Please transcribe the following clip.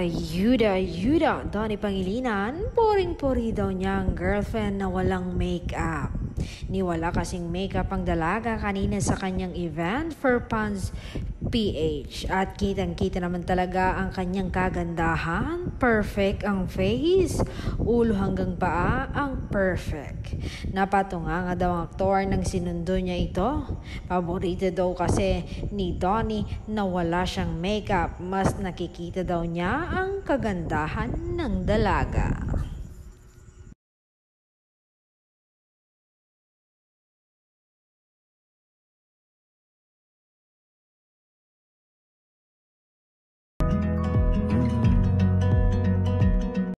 Yuda, Donnie Pangilinan, poring-pori daw niya ang girlfriend na walang make-up. Niwala kasing makeup ang dalaga kanina sa kanyang event for Pons PH. At kitang-kita naman talaga ang kanyang kagandahan. Perfect ang face. Ulo hanggang paa ang perfect. Napatunga nga daw ang aktor nang sinundo niya ito. Paborito daw kasi ni Donnie na wala siyang makeup. Mas nakikita daw niya ang kagandahan ng dalaga.